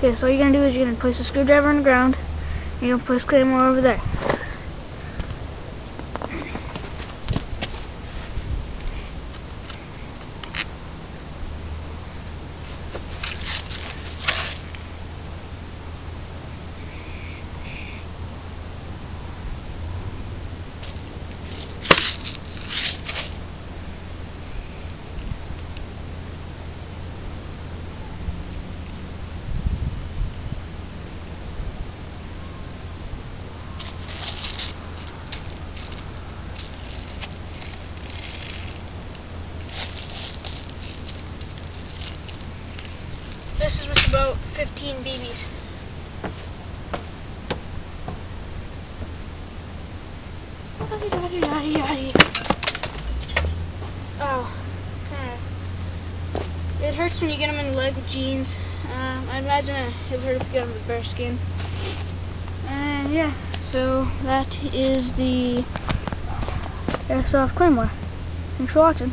Okay, so all you're going to do is you're going to place a screwdriver on the ground, and you're going to place Claymore over there. This is with about 15 BBs. Oh, it hurts when you get them in the leg with jeans. I imagine it would hurt if you get them with bare skin. And yeah, so that is the Airsoft Claymore. Thanks for watching.